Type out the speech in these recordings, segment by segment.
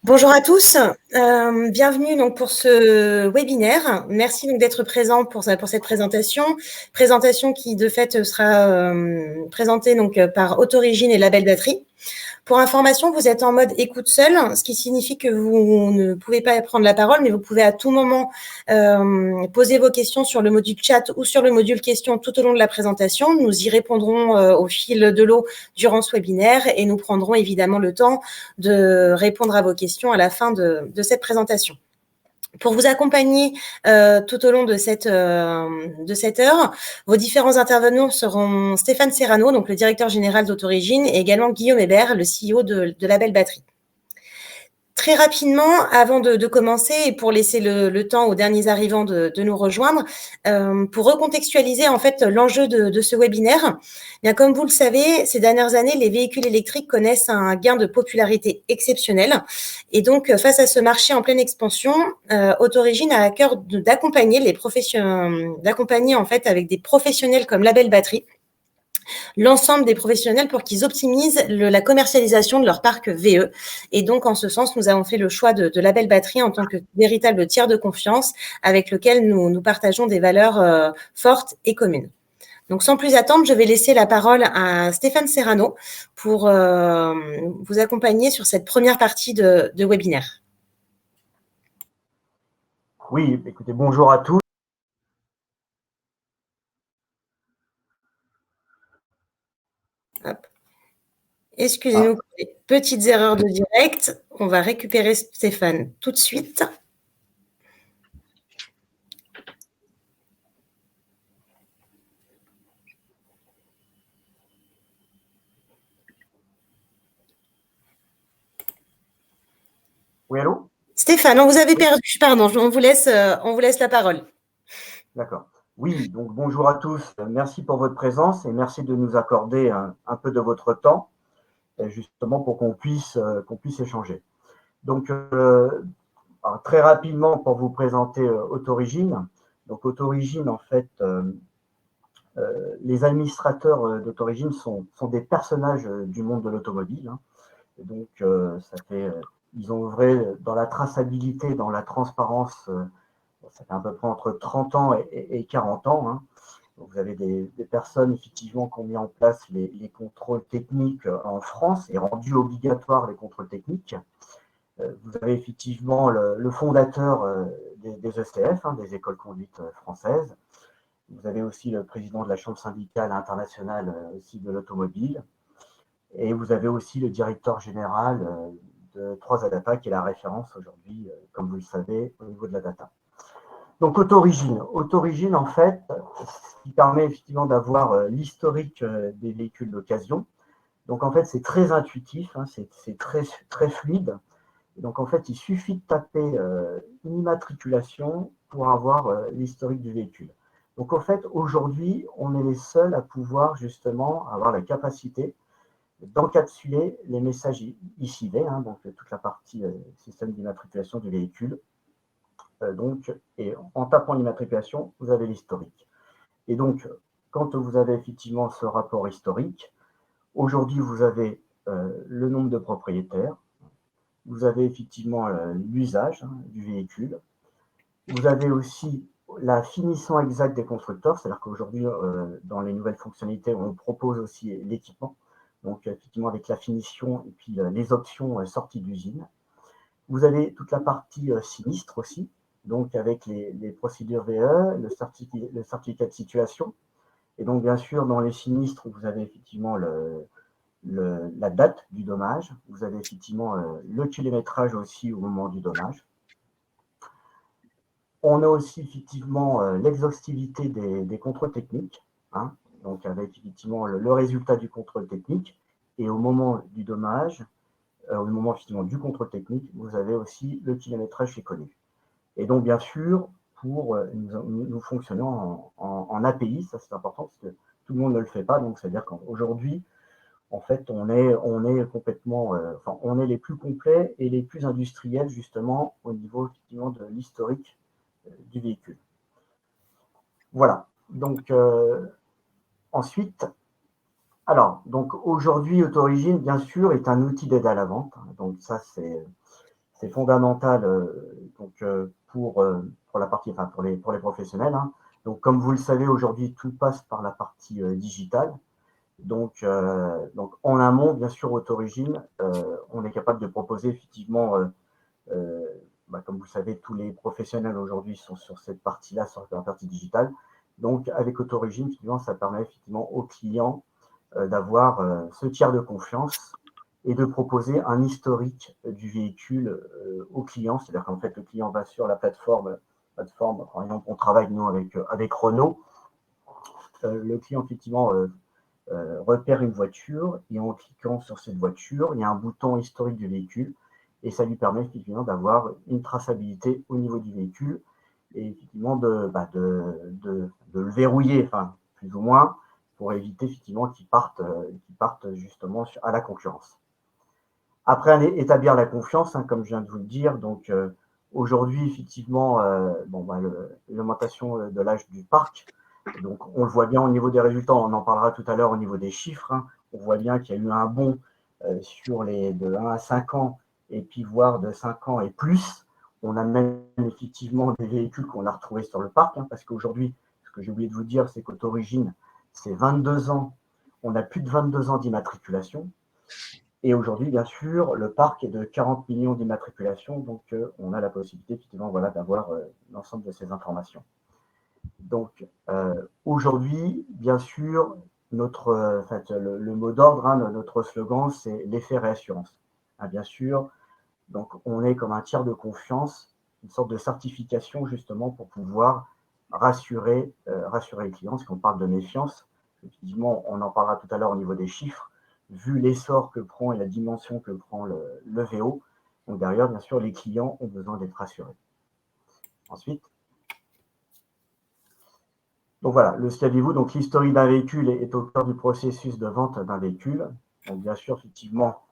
Bonjour à tous, bienvenue donc pour ce webinaire. Merci donc d'être présent pour cette présentation qui de fait sera présentée donc par Autorigine et Label Batterie. Pour information, vous êtes en mode écoute seul, ce qui signifie que vous ne pouvez pas prendre la parole, mais vous pouvez à tout moment poser vos questions sur le module chat ou sur le module questions tout au long de la présentation. Nous y répondrons au fil de l'eau durant ce webinaire et nous prendrons évidemment le temps de répondre à vos questions à la fin de cette présentation. Pour vous accompagner tout au long de cette heure, vos différents intervenants seront Stéphane Serrano, donc le directeur général d'Autorigine, et également Guillaume Hébert, le CEO de Label Batterie. Très rapidement, avant de commencer et pour laisser le temps aux derniers arrivants de nous rejoindre, pour recontextualiser en fait l'enjeu de ce webinaire, bien comme vous le savez, ces dernières années, les véhicules électriques connaissent un gain de popularité exceptionnel. Et donc, face à ce marché en pleine expansion, Autorigine a à cœur d'accompagner en fait avec des professionnels comme Label Batterie, l'ensemble des professionnels pour qu'ils optimisent la commercialisation de leur parc VE. Et donc, en ce sens, nous avons fait le choix de Label Batterie en tant que véritable tiers de confiance avec lequel nous partageons des valeurs fortes et communes. Donc, sans plus attendre, je vais laisser la parole à Stéphane Serrano pour vous accompagner sur cette première partie de webinaire. Oui, écoutez, bonjour à tous. Excusez-nous pour les petites erreurs de direct. On va récupérer Stéphane tout de suite. Oui, allô? Stéphane, on vous avait perdu, pardon, on vous laisse la parole. D'accord. Oui, donc bonjour à tous. Merci pour votre présence et merci de nous accorder un peu de votre temps, justement pour qu'on puisse échanger. Donc, très rapidement, pour vous présenter Autorigine. Donc, Autorigine, en fait, les administrateurs d'Autorigine sont des personnages du monde de l'automobile. Hein. Et donc, ils ont œuvré dans la traçabilité, dans la transparence. Ça fait à peu près entre 30 ans et 40 ans. Hein. Donc, vous avez des personnes effectivement qui ont mis en place les contrôles techniques en France et rendu obligatoire les contrôles techniques. Vous avez effectivement le fondateur des ECF, hein, des écoles conduite françaises. Vous avez aussi le président de la Chambre syndicale internationale aussi de l'automobile. Et vous avez aussi le directeur général de 3ADATA, qui est la référence aujourd'hui, comme vous le savez, au niveau de la data. Donc, Autorigine, en fait, ce qui permet effectivement d'avoir l'historique des véhicules d'occasion. Donc, en fait, c'est très intuitif, hein, c'est très, très fluide. Donc, en fait, il suffit de taper une immatriculation pour avoir l'historique du véhicule. Donc, en fait, aujourd'hui, on est les seuls à pouvoir justement avoir la capacité d'encapsuler les messages ICV, hein, donc toute la partie système d'immatriculation du véhicule. Et en tapant l'immatriculation, vous avez l'historique. Et donc, quand vous avez effectivement ce rapport historique, aujourd'hui, vous avez le nombre de propriétaires, vous avez effectivement l'usage du véhicule, vous avez aussi la finition exacte des constructeurs, c'est-à-dire qu'aujourd'hui, dans les nouvelles fonctionnalités, on propose aussi l'équipement, donc effectivement avec la finition et puis les options sorties d'usine. Vous avez toute la partie sinistre aussi, donc avec les procédures VE, le certificat de situation. Et donc, bien sûr, dans les sinistres, vous avez effectivement la date du dommage. Vous avez effectivement le kilométrage aussi au moment du dommage. On a aussi effectivement l'exhaustivité des contrôles techniques, hein, donc avec effectivement le résultat du contrôle technique. Et au moment du dommage, au moment effectivement du contrôle technique, vous avez aussi le kilométrage qui est connu. Et donc, bien sûr, pour nous fonctionnons en API, ça c'est important parce que tout le monde ne le fait pas. Donc, c'est-à-dire qu'aujourd'hui, en fait, on est complètement, on est les plus complets et les plus industriels justement au niveau effectivement de l'historique du véhicule. Voilà. Donc, ensuite, donc aujourd'hui, Autorigine, bien sûr, est un outil d'aide à la vente. Donc, ça, c'est fondamental pour la partie, enfin pour les professionnels. Hein. Donc, comme vous le savez, aujourd'hui, tout passe par la partie digitale. Donc, en amont, bien sûr, Autorigine, on est capable de proposer effectivement, comme vous le savez, tous les professionnels aujourd'hui sont sur cette partie-là, sur la partie digitale. Donc, avec Autorigine, effectivement, ça permet effectivement aux clients d'avoir ce tiers de confiance et de proposer un historique du véhicule au client. C'est-à-dire qu'en fait, le client va sur la plateforme, par exemple, on travaille nous avec Renault. Le client, effectivement, repère une voiture et en cliquant sur cette voiture, il y a un bouton historique du véhicule et ça lui permet effectivement d'avoir une traçabilité au niveau du véhicule et effectivement de le verrouiller, enfin, plus ou moins, pour éviter effectivement qu'il parte justement à la concurrence. Après, établir la confiance, hein, comme je viens de vous le dire, donc aujourd'hui, effectivement, l'augmentation de l'âge du parc, donc on le voit bien au niveau des résultats, on en parlera tout à l'heure au niveau des chiffres, hein, on voit bien qu'il y a eu un bond sur les de 1 à 5 ans, et puis voire de 5 ans et plus. On a même effectivement des véhicules qu'on a retrouvés sur le parc, hein, parce qu'aujourd'hui, ce que j'ai oublié de vous dire, c'est qu'Autorigine, c'est 22 ans, on a plus de 22 ans d'immatriculation. Et aujourd'hui, bien sûr, le parc est de 40 millions d'immatriculations, donc on a la possibilité effectivement d'avoir l'ensemble de ces informations. Donc aujourd'hui, bien sûr, le mot d'ordre, hein, notre slogan, c'est l'effet réassurance. Hein, bien sûr, donc on est comme un tiers de confiance, une sorte de certification justement pour pouvoir rassurer les clients, parce qu'on parle de méfiance. Effectivement, on en parlera tout à l'heure au niveau des chiffres, vu l'essor que prend et la dimension que prend le VO. Donc derrière, bien sûr, les clients ont besoin d'être rassurés. Ensuite, donc voilà, le saviez-vous, donc l'historique d'un véhicule est au cœur du processus de vente d'un véhicule. Donc bien sûr, effectivement,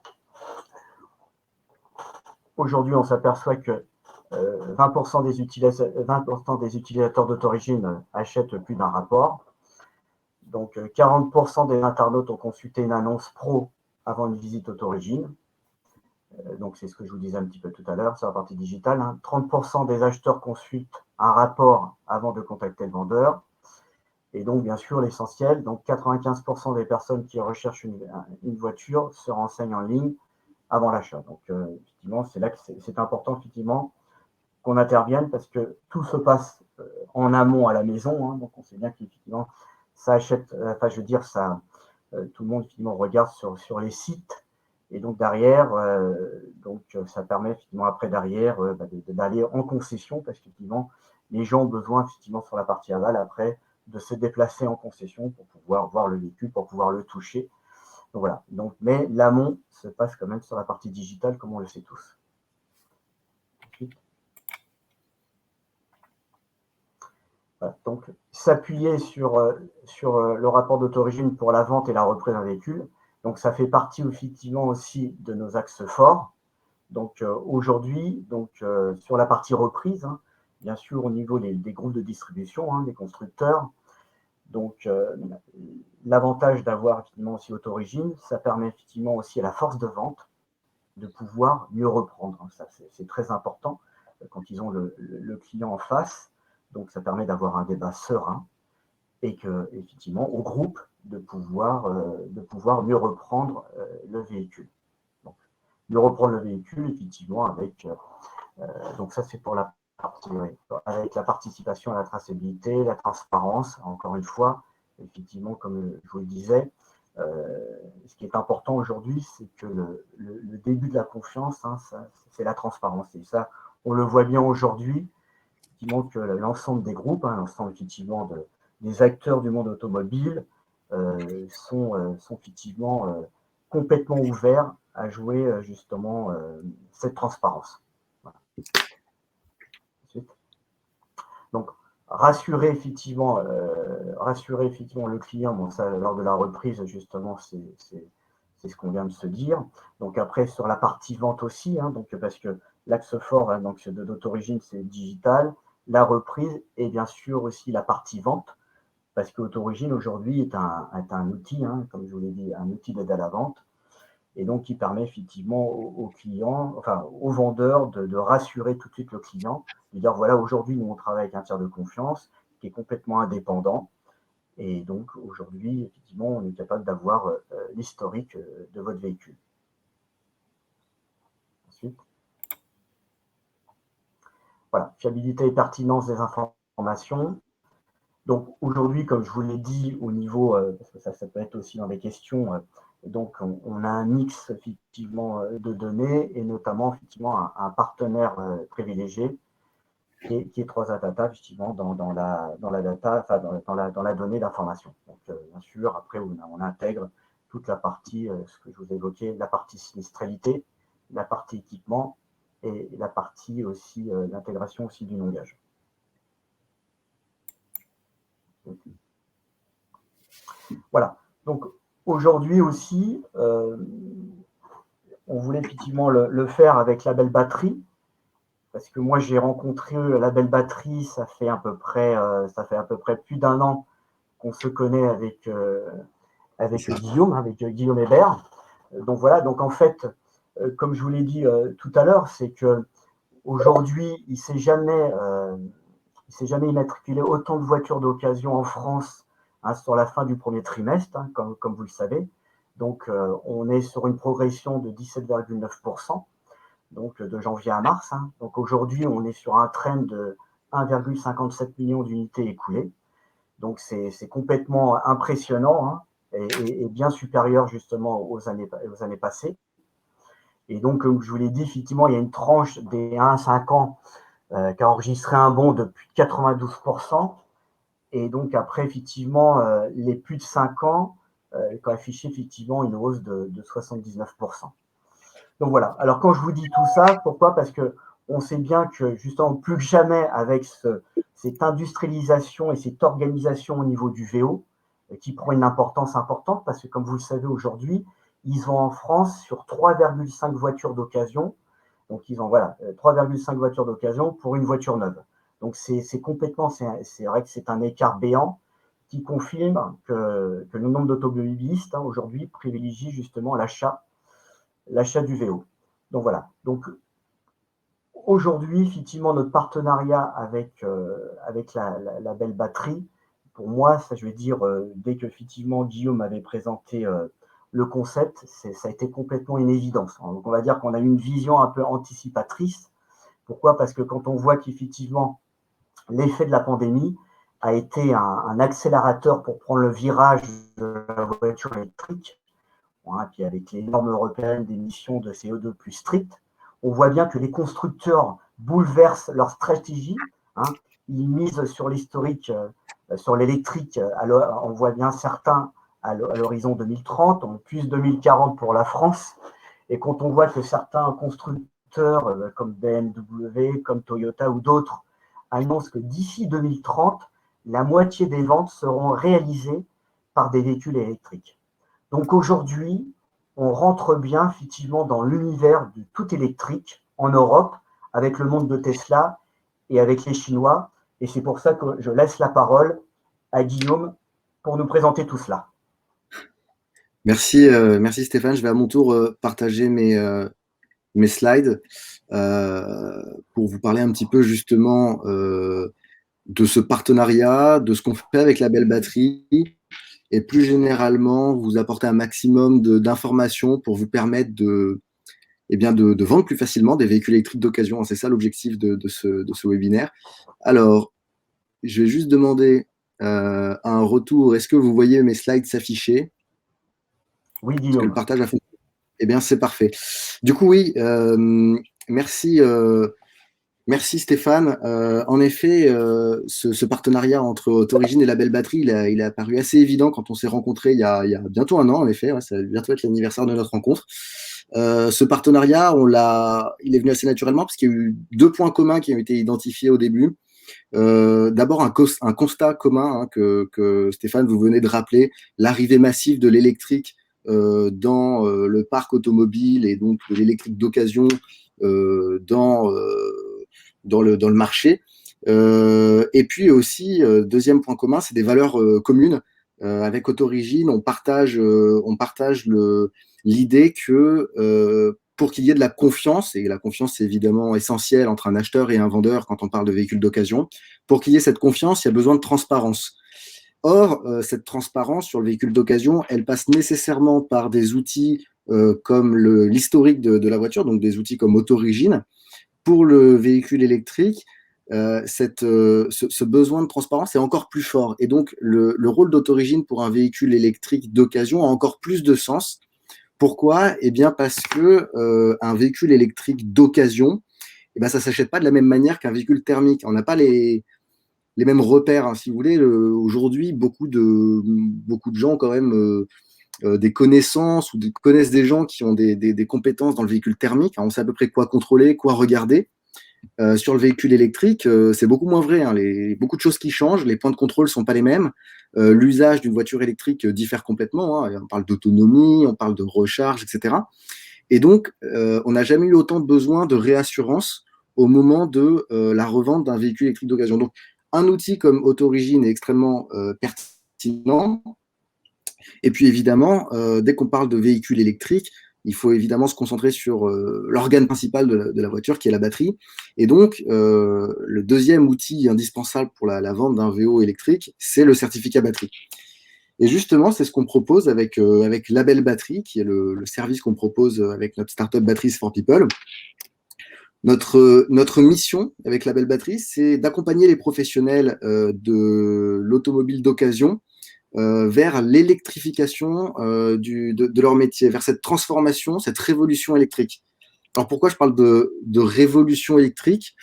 aujourd'hui, on s'aperçoit que 20% des utilisateurs d'Autorigine achètent plus d'un rapport. Donc 40% des internautes ont consulté une annonce pro avant une visite Autorigine. Donc c'est ce que je vous disais un petit peu tout à l'heure sur la partie digitale. Hein. 30% des acheteurs consultent un rapport avant de contacter le vendeur. Et donc, bien sûr, l'essentiel, donc 95% des personnes qui recherchent une voiture se renseignent en ligne avant l'achat. Donc, effectivement, c'est là que c'est important, effectivement, qu'on intervienne parce que tout se passe en amont à la maison. Hein, donc, on sait bien qu'effectivement, ça achète, tout le monde, effectivement, regarde sur les sites. Et donc, derrière, ça permet, effectivement, après, derrière, d'aller en concession parce qu'effectivement, les gens ont besoin, effectivement, sur la partie aval, après, de se déplacer en concession pour pouvoir voir le véhicule, pour pouvoir le toucher. Donc voilà. Donc, mais l'amont se passe quand même sur la partie digitale, comme on le sait tous. Ensuite. Voilà. Donc, s'appuyer sur le rapport d'Autorigine pour la vente et la reprise d'un véhicule. Donc, ça fait partie effectivement aussi de nos axes forts. Donc, aujourd'hui, sur la partie reprise, hein, bien sûr, au niveau des groupes de distribution, hein, des constructeurs. Donc, l'avantage d'avoir effectivement aussi Autorigine, ça permet effectivement aussi à la force de vente de pouvoir mieux reprendre. Ça, c'est très important quand ils ont le client en face. Donc, ça permet d'avoir un débat serein et que, effectivement, au groupe, de pouvoir mieux reprendre le véhicule. Donc, mieux reprendre le véhicule, effectivement, avec. Donc, ça, c'est pour la partie, avec la participation à la traçabilité, la transparence, encore une fois, effectivement, comme je vous le disais, ce qui est important aujourd'hui, c'est que le début de la confiance, hein, c'est la transparence. Et ça, on le voit bien aujourd'hui, effectivement, que l'ensemble des groupes, hein, l'ensemble effectivement des acteurs du monde automobile sont effectivement complètement ouverts à jouer justement cette transparence. Voilà. Ensuite. Donc, rassurer effectivement le client, bon, ça, lors de la reprise, justement, c'est ce qu'on vient de se dire. Donc après, sur la partie vente aussi, hein, donc, parce que l'axe fort hein, donc, d'Autorigine, c'est digital, la reprise et bien sûr aussi la partie vente, parce qu'Autorigine aujourd'hui est un outil, hein, comme je vous l'ai dit, un outil d'aide à la vente. et donc qui permet effectivement aux clients, enfin aux vendeurs de rassurer tout de suite le client, de dire voilà, aujourd'hui nous on travaille avec un tiers de confiance qui est complètement indépendant, et donc aujourd'hui effectivement on est capable d'avoir l'historique de votre véhicule. Ensuite, voilà, fiabilité et pertinence des informations. Donc aujourd'hui, comme je vous l'ai dit, au niveau, parce que ça peut être aussi dans les questions, donc on a un mix effectivement de données et notamment effectivement un partenaire privilégié qui est 3Data effectivement dans la data, enfin dans la donnée d'information. Donc bien sûr, après on intègre toute la partie, ce que je vous évoquais, la partie sinistralité, la partie équipement et la partie aussi l'intégration aussi du non-gage. Voilà. Donc aujourd'hui aussi, on voulait effectivement le faire avec la belle batterie, parce que moi j'ai rencontré la belle batterie, ça fait à peu près plus d'un an qu'on se connaît avec Guillaume Hébert. Donc voilà. Donc en fait, comme je vous l'ai dit tout à l'heure, c'est que aujourd'hui il s'est jamais immatriculé autant de voitures d'occasion en France sur la fin du premier trimestre, comme vous le savez. Donc, on est sur une progression de 17,9%, donc de janvier à mars. Donc, aujourd'hui, on est sur un trend de 1,57 million d'unités écoulées. Donc, c'est complètement impressionnant et bien supérieur justement aux années passées. Et donc, comme je vous l'ai dit, effectivement, il y a une tranche des 1 à 5 ans qui a enregistré un bond de plus de 92%. Et donc, après, effectivement, les plus de 5 ans qui ont affiché effectivement une hausse de 79%. Donc voilà. Alors, quand je vous dis tout ça, pourquoi? Parce qu'on sait bien que, justement, plus que jamais, avec cette industrialisation et cette organisation au niveau du VO, qui prend une importance importante, parce que, comme vous le savez aujourd'hui, ils ont en France sur 3,5 voitures d'occasion. Donc, ils ont 3,5 voitures d'occasion pour une voiture neuve. Donc, c'est complètement, c'est vrai que c'est un écart béant qui confirme que le nombre d'automobilistes aujourd'hui privilégie justement l'achat du VO. Donc, voilà. Donc, aujourd'hui, effectivement, notre partenariat avec la belle batterie, pour moi, ça, je vais dire, dès que effectivement Guillaume avait présenté le concept, ça a été complètement une évidence. Donc, on va dire qu'on a eu une vision un peu anticipatrice. Pourquoi? Parce que quand on voit qu'effectivement, l'effet de la pandémie a été un accélérateur pour prendre le virage de la voiture électrique, puis avec les normes européennes d'émissions de CO2 plus strictes, on voit bien que les constructeurs bouleversent leur stratégie. Ils misent sur l'historique, sur l'électrique. On voit bien certains à l'horizon 2030, en plus 2040 pour la France. Et quand on voit que certains constructeurs comme BMW, comme Toyota ou d'autres annoncent que d'ici 2030, la moitié des ventes seront réalisées par des véhicules électriques. Donc aujourd'hui, on rentre bien effectivement dans l'univers du tout électrique en Europe, avec le monde de Tesla et avec les Chinois. Et c'est pour ça que je laisse la parole à Guillaume pour nous présenter tout cela. Merci Stéphane. Je vais à mon tour partager mes slides pour vous parler un petit peu justement de ce partenariat, de ce qu'on fait avec la belle batterie et plus généralement vous apporter un maximum d'informations pour vous permettre de vendre plus facilement des véhicules électriques d'occasion. C'est ça l'objectif de ce webinaire. Alors, je vais juste demander un retour. Est-ce que vous voyez mes slides s'afficher? Oui, Guillaume. Est-ce que le partage a fonctionné? Eh bien, c'est parfait. Du coup, oui, merci Stéphane. En effet, ce partenariat entre Autorigine et la belle batterie, il a apparu assez évident quand on s'est rencontrés il y a bientôt un an, en effet. Ça va bientôt être l'anniversaire de notre rencontre. Ce partenariat, il est venu assez naturellement parce qu'il y a eu deux points communs qui ont été identifiés au début. D'abord, un constat commun que Stéphane, vous venez de rappeler, l'arrivée massive de l'électrique dans le parc automobile et donc de l'électrique d'occasion dans le marché. Et puis aussi, deuxième point commun, c'est des valeurs communes avec Autorigine, on partage l'idée que pour qu'il y ait de la confiance, et la confiance est évidemment essentielle entre un acheteur et un vendeur quand on parle de véhicules d'occasion, pour qu'il y ait cette confiance, il y a besoin de transparence. Or, cette transparence sur le véhicule d'occasion, elle passe nécessairement par des outils comme l'historique de la voiture, donc des outils comme Autorigine. Pour le véhicule électrique, ce besoin de transparence est encore plus fort. Et donc, le rôle d'Autorigine pour un véhicule électrique d'occasion a encore plus de sens. Pourquoi? Eh bien, parce que un véhicule électrique d'occasion, eh ben, ça ne s'achète pas de la même manière qu'un véhicule thermique. On n'a pas les mêmes repères, hein, si vous voulez. Aujourd'hui, beaucoup de gens ont quand même des connaissances ou connaissent des gens qui ont des compétences dans le véhicule thermique. On sait à peu près quoi contrôler, quoi regarder. Sur le véhicule électrique, c'est beaucoup moins vrai. Hein. Beaucoup de choses qui changent, les points de contrôle ne sont pas les mêmes. L'usage d'une voiture électrique diffère complètement. Hein. On parle d'autonomie, on parle de recharge, etc. Et donc, on n'a jamais eu autant besoin de réassurance au moment de la revente d'un véhicule électrique d'occasion. Donc, un outil comme Autorigine est extrêmement pertinent. Et puis, évidemment, dès qu'on parle de véhicules électriques, il faut évidemment se concentrer sur l'organe principal de la voiture, qui est la batterie. Et donc, le deuxième outil indispensable pour la vente d'un VO électrique, c'est le certificat batterie. Et justement, c'est ce qu'on propose avec Label Batterie, qui est le service qu'on propose avec notre startup Batteries for People. Notre mission avec Label Batterie, c'est d'accompagner les professionnels de l'automobile d'occasion vers l'électrification de leur métier, vers cette transformation, cette révolution électrique. Alors pourquoi je parle de révolution électrique?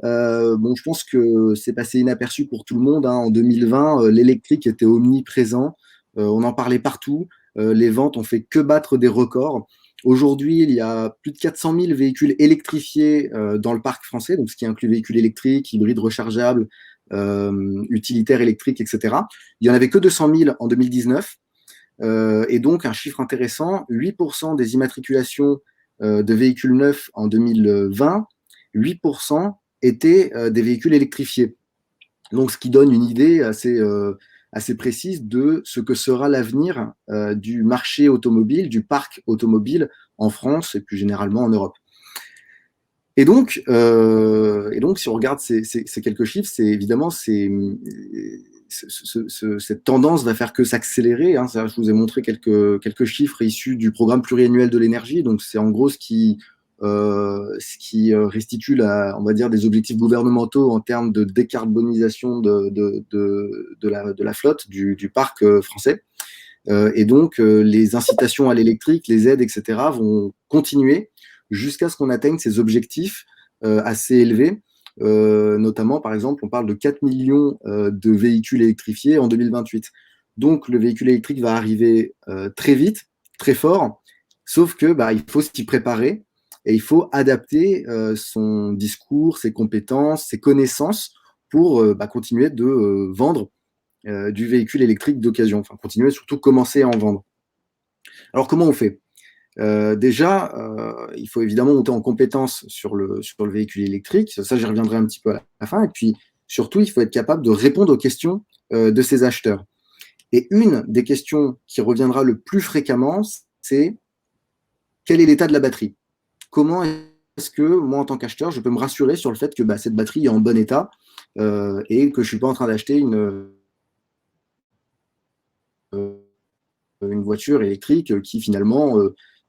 Je pense que c'est passé inaperçu pour tout le monde. Hein. En 2020, l'électrique était omniprésent. On en parlait partout. Les ventes ont fait que battre des records. Aujourd'hui, il y a plus de 400 000 véhicules électrifiés dans le parc français, donc ce qui inclut véhicules électriques, hybrides rechargeables, utilitaires électriques, etc. Il n'y en avait que 200 000 en 2019. Et donc, un chiffre intéressant, 8% des immatriculations de véhicules neufs en 2020, 8% étaient des véhicules électrifiés. Donc, ce qui donne une idée assez précise de ce que sera l'avenir du marché automobile, du parc automobile en France et plus généralement en Europe. Et donc, si on regarde ces quelques chiffres, c'est évidemment cette tendance va faire que s'accélérer. Hein. Je vous ai montré quelques chiffres issus du programme pluriannuel de l'énergie. Donc, c'est en gros ce qui restitue, on va dire, des objectifs gouvernementaux en termes de décarbonisation de la flotte du parc français. Et donc, les incitations à l'électrique, les aides, etc., vont continuer jusqu'à ce qu'on atteigne ces objectifs assez élevés. Notamment, par exemple, on parle de 4 millions de véhicules électrifiés en 2028. Donc, le véhicule électrique va arriver très vite, très fort, sauf que il faut s'y préparer et il faut adapter son discours, ses compétences, ses connaissances pour continuer de vendre du véhicule électrique d'occasion. Enfin, continuer, surtout commencer à en vendre. Alors, comment on fait ? Déjà, il faut évidemment monter en compétence sur le véhicule électrique. Ça, j'y reviendrai un petit peu à la fin. Et puis, surtout, il faut être capable de répondre aux questions de ses acheteurs. Et une des questions qui reviendra le plus fréquemment, c'est quel est l'état de la batterie? Comment est-ce que moi, en tant qu'acheteur, je peux me rassurer sur le fait que cette batterie est en bon état et que je ne suis pas en train d'acheter une voiture électrique qui finalement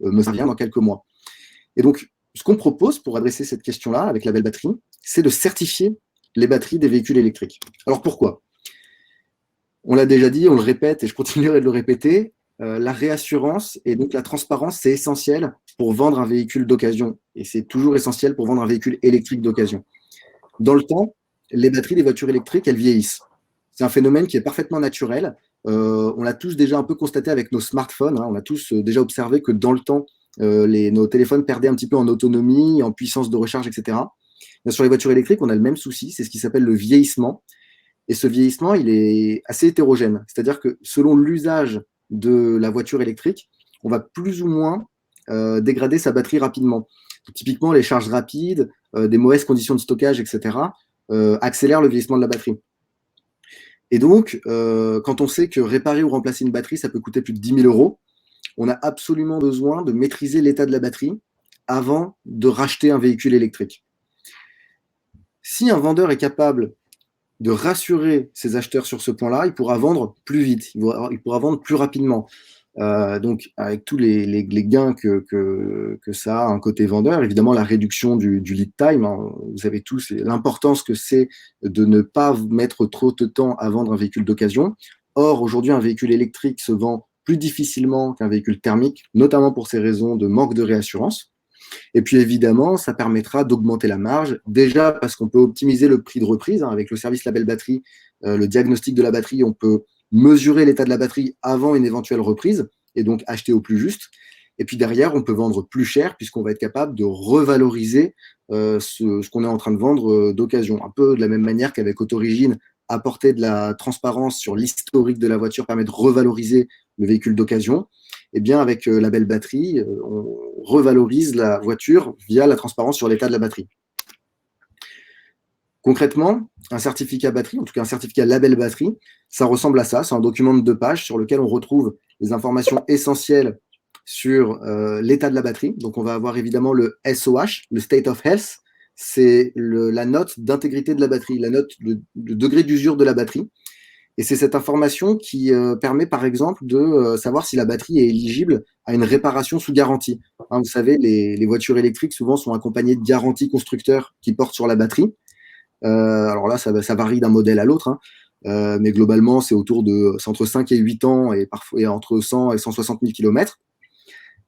me servira dans quelques mois. Et donc, ce qu'on propose pour adresser cette question-là avec Label Batterie, c'est de certifier les batteries des véhicules électriques. Alors pourquoi? On l'a déjà dit, on le répète et je continuerai de le répéter, la réassurance et donc la transparence, c'est essentiel pour vendre un véhicule d'occasion. Et c'est toujours essentiel pour vendre un véhicule électrique d'occasion. Dans le temps, les batteries des voitures électriques, elles vieillissent. C'est un phénomène qui est parfaitement naturel. On l'a tous déjà un peu constaté avec nos smartphones. Hein. On a tous déjà observé que dans le temps, nos téléphones perdaient un petit peu en autonomie, en puissance de recharge, etc. Mais sur les voitures électriques, on a le même souci, c'est ce qui s'appelle le vieillissement. Et ce vieillissement, il est assez hétérogène. C'est-à-dire que selon l'usage de la voiture électrique, on va plus ou moins dégrader sa batterie rapidement. Typiquement, les charges rapides, des mauvaises conditions de stockage, etc., accélèrent le vieillissement de la batterie. Et donc, quand on sait que réparer ou remplacer une batterie, ça peut coûter plus de 10 000 euros, on a absolument besoin de maîtriser l'état de la batterie avant de racheter un véhicule électrique. Si un vendeur est capable de rassurer ses acheteurs sur ce point-là, il pourra vendre plus vite, il pourra vendre plus rapidement. Donc, avec tous les gains que ça a un côté vendeur, évidemment, la réduction du lead time, hein, vous savez tous l'importance que c'est de ne pas mettre trop de temps à vendre un véhicule d'occasion. Or, aujourd'hui, un véhicule électrique se vend plus difficilement qu'un véhicule thermique, notamment pour ces raisons de manque de réassurance. Et puis évidemment, ça permettra d'augmenter la marge, déjà parce qu'on peut optimiser le prix de reprise, hein, avec le service label batterie, le diagnostic de la batterie, on peut mesurer l'état de la batterie avant une éventuelle reprise, et donc acheter au plus juste. Et puis derrière, on peut vendre plus cher, puisqu'on va être capable de revaloriser ce qu'on est en train de vendre d'occasion. Un peu de la même manière qu'avec Autorigine, apporter de la transparence sur l'historique de la voiture permet de revaloriser le véhicule d'occasion. Eh bien, avec Label Batterie, on revalorise la voiture via la transparence sur l'état de la batterie. Concrètement, un certificat batterie, en tout cas un certificat Label Batterie, ça ressemble à ça. C'est un document de 2 pages sur lequel on retrouve les informations essentielles sur l'état de la batterie. Donc, on va avoir évidemment le SOH, le State of Health. C'est la note d'intégrité de la batterie, la note de degré d'usure de la batterie. Et c'est cette information qui permet, par exemple, de savoir si la batterie est éligible à une réparation sous garantie. Hein, vous savez, les voitures électriques, souvent, sont accompagnées de garanties constructeurs qui portent sur la batterie. Alors là, ça varie d'un modèle à l'autre, hein. Mais globalement, c'est entre 5 et 8 ans et parfois entre 100 et 160 000 km.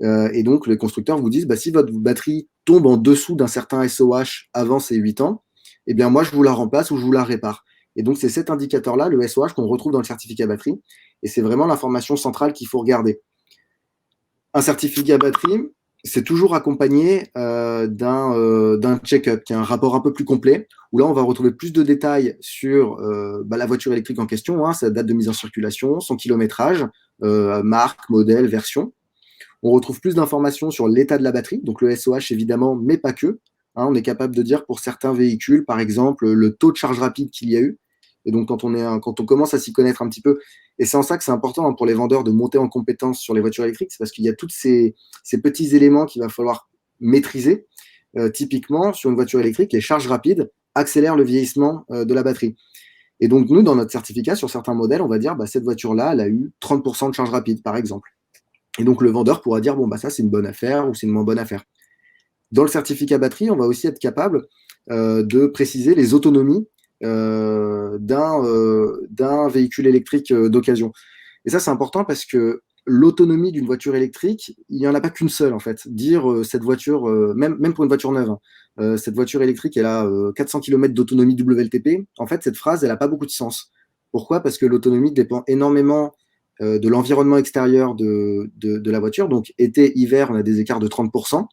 Et donc, les constructeurs vous disent, si votre batterie tombe en dessous d'un certain SOH avant ces 8 ans, eh bien, moi, je vous la remplace ou je vous la répare. Et donc, c'est cet indicateur-là, le SOH, qu'on retrouve dans le certificat batterie. Et c'est vraiment l'information centrale qu'il faut regarder. Un certificat batterie, c'est toujours accompagné d'un check-up, qui est un rapport un peu plus complet, où là, on va retrouver plus de détails sur la voiture électrique en question, hein, sa date de mise en circulation, son kilométrage, marque, modèle, version. On retrouve plus d'informations sur l'état de la batterie, donc le SOH évidemment, mais pas que. Hein, on est capable de dire pour certains véhicules, par exemple, le taux de charge rapide qu'il y a eu. Et donc, quand on commence à s'y connaître un petit peu, et c'est en ça que c'est important, hein, pour les vendeurs de monter en compétence sur les voitures électriques, c'est parce qu'il y a tous ces petits éléments qu'il va falloir maîtriser. Typiquement, sur une voiture électrique, les charges rapides accélèrent le vieillissement de la batterie. Et donc, nous, dans notre certificat, sur certains modèles, on va dire, cette voiture-là, elle a eu 30% de charge rapide, par exemple. Et donc, le vendeur pourra dire, ça, c'est une bonne affaire ou c'est une moins bonne affaire. Dans le certificat batterie, on va aussi être capable de préciser les autonomies d'un véhicule électrique d'occasion. Et ça, c'est important parce que l'autonomie d'une voiture électrique, il n'y en a pas qu'une seule, en fait. Dire cette voiture, même pour une voiture neuve, hein, cette voiture électrique, elle a 400 km d'autonomie WLTP. En fait, cette phrase, elle n'a pas beaucoup de sens. Pourquoi? Parce que l'autonomie dépend énormément de l'environnement extérieur de la voiture. Donc, été, hiver, on a des écarts de 30%.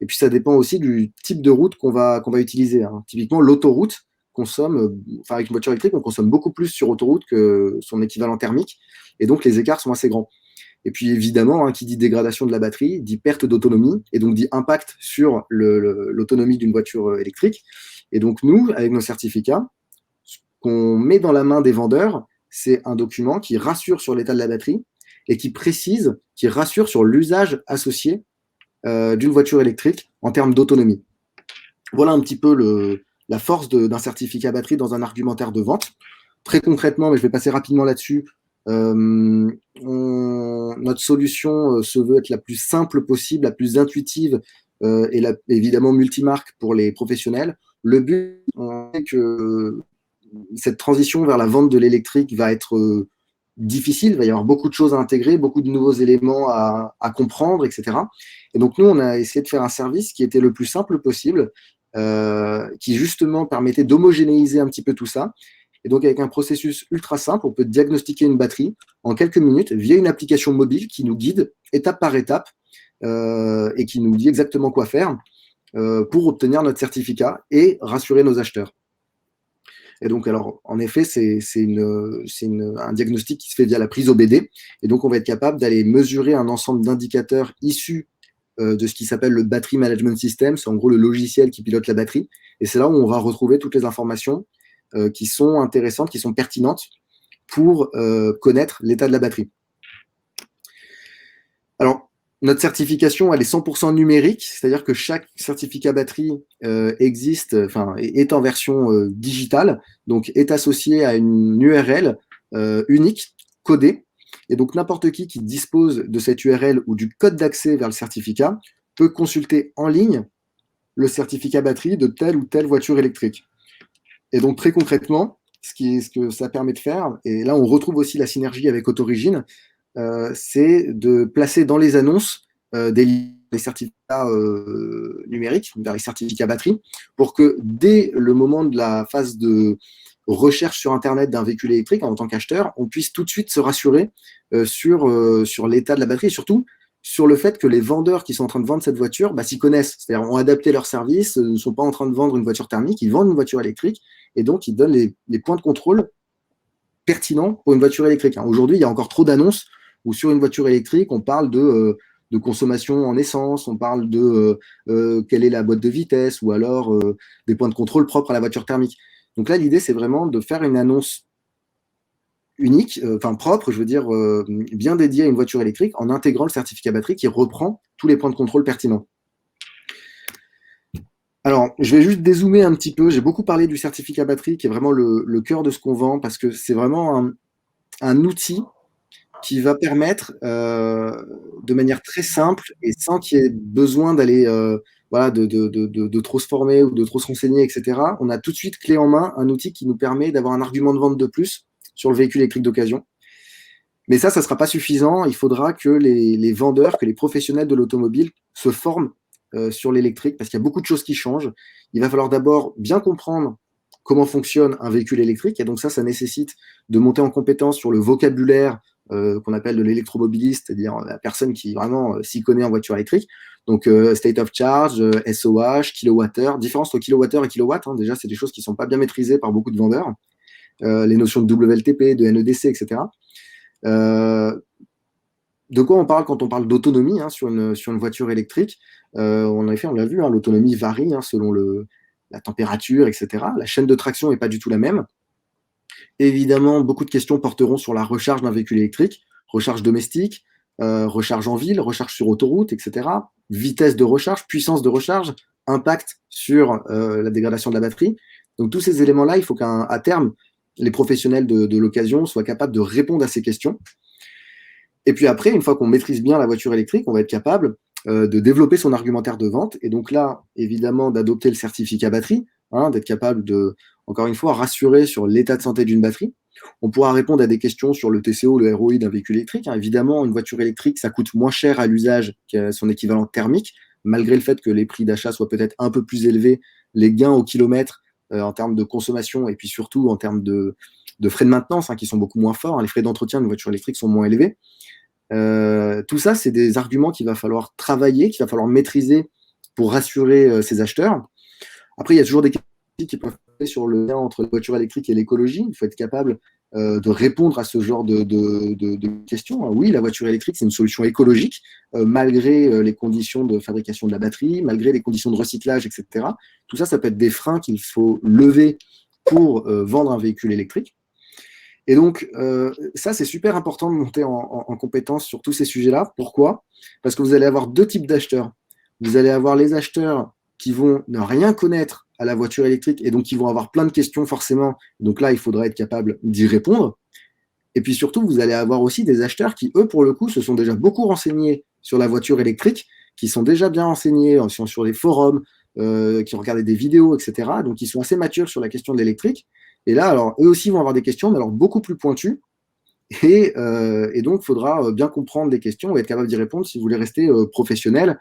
Et puis, ça dépend aussi du type de route qu'on va utiliser. Hein. Typiquement, l'autoroute consomme, avec une voiture électrique, on consomme beaucoup plus sur autoroute que son équivalent thermique. Et donc, les écarts sont assez grands. Et puis, évidemment, hein, qui dit dégradation de la batterie, dit perte d'autonomie, et donc dit impact sur l'autonomie d'une voiture électrique. Et donc, nous, avec nos certificats, ce qu'on met dans la main des vendeurs, c'est un document qui rassure sur l'état de la batterie et qui rassure sur l'usage associé d'une voiture électrique en termes d'autonomie. Voilà un petit peu la force d'un certificat batterie dans un argumentaire de vente. Très concrètement, mais je vais passer rapidement là-dessus, notre solution se veut être la plus simple possible, la plus intuitive et évidemment multimarque pour les professionnels. Le but, c'est que cette transition vers la vente de l'électrique va être difficile, il va y avoir beaucoup de choses à intégrer, beaucoup de nouveaux éléments à comprendre, etc. Et donc, nous, on a essayé de faire un service qui était le plus simple possible, qui justement permettait d'homogénéiser un petit peu tout ça. Et donc, avec un processus ultra simple, on peut diagnostiquer une batterie en quelques minutes via une application mobile qui nous guide étape par étape et qui nous dit exactement quoi faire pour obtenir notre certificat et rassurer nos acheteurs. Et donc, alors, en effet, c'est un diagnostic qui se fait via la prise OBD. Et donc, on va être capable d'aller mesurer un ensemble d'indicateurs issus de ce qui s'appelle le Battery Management System. C'est en gros le logiciel qui pilote la batterie. Et c'est là où on va retrouver toutes les informations qui sont intéressantes, qui sont pertinentes pour connaître l'état de la batterie. Alors, notre certification, elle est 100% numérique, c'est-à-dire que chaque certificat batterie est en version digitale, donc est associé à une URL unique, codée, et donc n'importe qui dispose de cette URL ou du code d'accès vers le certificat peut consulter en ligne le certificat batterie de telle ou telle voiture électrique. Et donc très concrètement, ce que ça permet de faire, et là on retrouve aussi la synergie avec Autorigine, c'est de placer dans les annonces des certificats numériques, vers les certificats batterie, pour que dès le moment de la phase de recherche sur Internet d'un véhicule électrique en tant qu'acheteur, on puisse tout de suite se rassurer sur l'état de la batterie et surtout sur le fait que les vendeurs qui sont en train de vendre cette voiture s'y connaissent, c'est-à-dire ont adapté leur service, ne sont pas en train de vendre une voiture thermique, ils vendent une voiture électrique et donc ils donnent les points de contrôle pertinents pour une voiture électrique. Aujourd'hui, il y a encore trop d'annonces où sur une voiture électrique, on parle de consommation en essence, on parle de quelle est la boîte de vitesse ou alors des points de contrôle propres à la voiture thermique. Donc là, l'idée, c'est vraiment de faire une annonce unique, propre, je veux dire, bien dédiée à une voiture électrique en intégrant le certificat batterie qui reprend tous les points de contrôle pertinents. Alors, je vais juste dézoomer un petit peu. J'ai beaucoup parlé du certificat batterie qui est vraiment le cœur de ce qu'on vend parce que c'est vraiment un outil qui va permettre de manière très simple et sans qu'il y ait besoin d'aller de trop se former ou de trop se renseigner, etc. On a tout de suite clé en main un outil qui nous permet d'avoir un argument de vente de plus sur le véhicule électrique d'occasion. Mais ça ne sera pas suffisant. Il faudra que les vendeurs, que les professionnels de l'automobile se forment sur l'électrique parce qu'il y a beaucoup de choses qui changent. Il va falloir d'abord bien comprendre comment fonctionne un véhicule électrique. Et donc ça nécessite de monter en compétence sur le vocabulaire qu'on appelle de l'électromobiliste, c'est-à-dire la personne qui vraiment s'y connaît en voiture électrique. Donc state of charge, SOH, kilowattheure, différence entre kilowattheure et kilowatt. Déjà, c'est des choses qui ne sont pas bien maîtrisées par beaucoup de vendeurs. Les notions de WLTP, de NEDC, etc. De quoi on parle quand on parle d'autonomie sur une voiture électrique? En effet, on l'a vu, l'autonomie varie selon la température, etc. La chaîne de traction n'est pas du tout la même. Évidemment, beaucoup de questions porteront sur la recharge d'un véhicule électrique, recharge domestique, recharge en ville, recharge sur autoroute, etc. Vitesse de recharge, puissance de recharge, impact sur la dégradation de la batterie. Donc tous ces éléments-là, il faut qu'à terme, les professionnels de l'occasion soient capables de répondre à ces questions. Et puis après, une fois qu'on maîtrise bien la voiture électrique, on va être capable de développer son argumentaire de vente. Et donc là, évidemment, d'adopter le certificat batterie, d'être capable de, encore une fois, rassurer sur l'état de santé d'une batterie. On pourra répondre à des questions sur le TCO, le ROI d'un véhicule électrique. Évidemment, une voiture électrique, ça coûte moins cher à l'usage que son équivalent thermique, malgré le fait que les prix d'achat soient peut-être un peu plus élevés, les gains au kilomètre en termes de consommation et puis surtout en termes de frais de maintenance qui sont beaucoup moins forts. Les frais d'entretien d'une voiture électrique sont moins élevés. Tout ça, c'est des arguments qu'il va falloir travailler, qu'il va falloir maîtriser pour rassurer ses acheteurs. Après, il y a toujours des questions qui peuvent être sur le lien entre la voiture électrique et l'écologie. Il faut être capable de répondre à ce genre de questions. Oui, la voiture électrique, c'est une solution écologique, malgré les conditions de fabrication de la batterie, malgré les conditions de recyclage, etc. Tout ça, ça peut être des freins qu'il faut lever pour vendre un véhicule électrique. Et donc, ça, c'est super important de monter en compétence sur tous ces sujets-là. Pourquoi? Parce que vous allez avoir deux types d'acheteurs. Vous allez avoir les acheteurs qui vont ne rien connaître à la voiture électrique et donc qui vont avoir plein de questions forcément. Donc là, il faudra être capable d'y répondre. Et puis surtout, vous allez avoir aussi des acheteurs qui, eux, pour le coup, se sont déjà beaucoup renseignés sur la voiture électrique, qui sont déjà bien renseignés sur les forums, qui ont regardé des vidéos, etc. Donc, ils sont assez matures sur la question de l'électrique. Et là, alors, eux aussi vont avoir des questions, mais alors beaucoup plus pointues. Et donc, il faudra bien comprendre les questions et être capable d'y répondre si vous voulez rester professionnel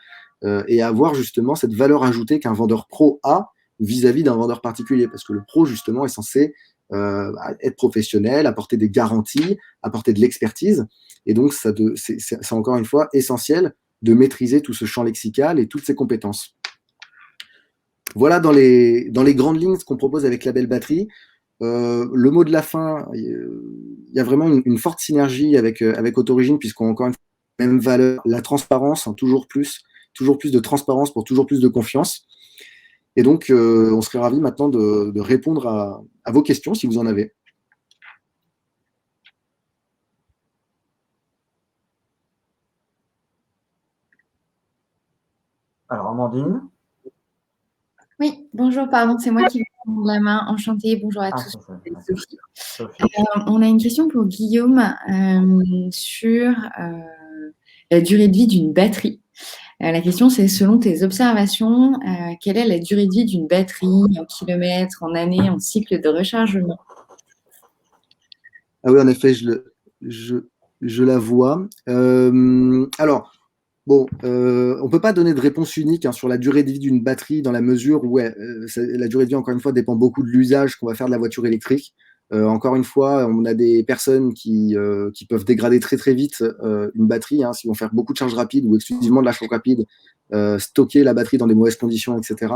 et avoir justement cette valeur ajoutée qu'un vendeur pro a vis-à-vis d'un vendeur particulier. Parce que le pro, justement, est censé être professionnel, apporter des garanties, apporter de l'expertise. Et donc, c'est encore une fois essentiel de maîtriser tout ce champ lexical et toutes ces compétences. Voilà dans les grandes lignes ce qu'on propose avec Label Batterie. Le mot de la fin, il y a vraiment une forte synergie avec Autorigine, puisqu'on a encore une même valeur, la transparence, toujours plus de transparence pour toujours plus de confiance. Et donc, on serait ravis maintenant de répondre à vos questions si vous en avez. Alors, Amandine. Oui, bonjour, pardon, c'est moi qui vais prendre la main. Enchantée, bonjour à tous. C'est ça. Sophie. Sophie. On a une question pour Guillaume sur la durée de vie d'une batterie. La question, c'est selon tes observations, quelle est la durée de vie d'une batterie en kilomètres, en années, en cycle de rechargement? Ah oui, en effet, je la vois. Alors, bon, on ne peut pas donner de réponse unique sur la durée de vie d'une batterie dans la mesure où la durée de vie, encore une fois, dépend beaucoup de l'usage qu'on va faire de la voiture électrique. Encore une fois, on a des personnes qui peuvent dégrader très très vite une batterie, s'ils vont faire beaucoup de charges rapides ou exclusivement de la charge rapide, stocker la batterie dans des mauvaises conditions, etc.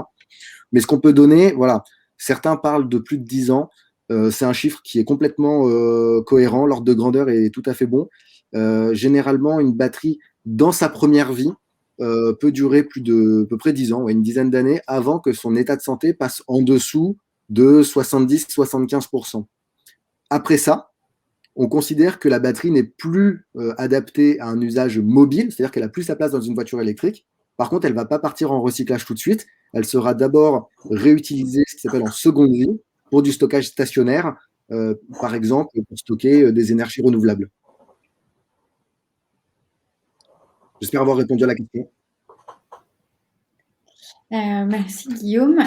Mais ce qu'on peut donner, voilà, certains parlent de plus de 10 ans. C'est un chiffre qui est complètement cohérent, l'ordre de grandeur est tout à fait bon. Généralement, une batterie, dans sa première vie, peut durer plus de à peu près 10 ans, une dizaine d'années, avant que son état de santé passe en dessous de 70-75%. Après ça, on considère que la batterie n'est plus adaptée à un usage mobile, c'est-à-dire qu'elle n'a plus sa place dans une voiture électrique. Par contre, elle ne va pas partir en recyclage tout de suite. Elle sera d'abord réutilisée, ce qui s'appelle en seconde vie, pour du stockage stationnaire, par exemple, pour stocker des énergies renouvelables. J'espère avoir répondu à la question. Merci Guillaume.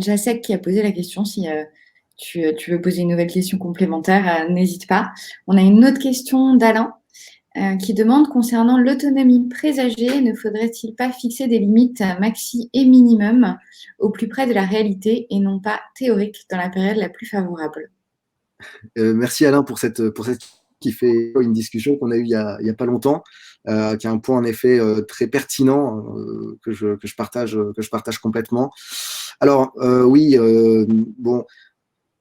Jacek qui a posé la question, si tu veux poser une nouvelle question complémentaire, n'hésite pas. On a une autre question d'Alain qui demande concernant l'autonomie présagée, ne faudrait-il pas fixer des limites maxi et minimum au plus près de la réalité et non pas théorique dans la période la plus favorable? Merci Alain pour cette qui fait une discussion qu'on a eue il y a pas longtemps, qui est un point en effet très pertinent que je partage complètement. Alors oui, bon.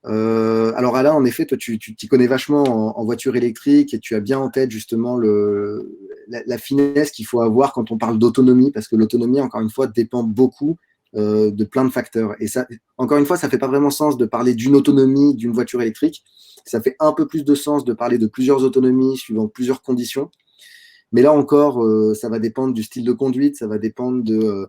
Alors Alain, en effet, toi, tu t'y connais vachement en voiture électrique et tu as bien en tête justement la finesse qu'il faut avoir quand on parle d'autonomie, parce que l'autonomie, encore une fois, dépend beaucoup de plein de facteurs. Et ça, encore une fois, ça fait pas vraiment sens de parler d'une autonomie d'une voiture électrique. Ça fait un peu plus de sens de parler de plusieurs autonomies suivant plusieurs conditions. Mais là encore, ça va dépendre du style de conduite, ça va dépendre de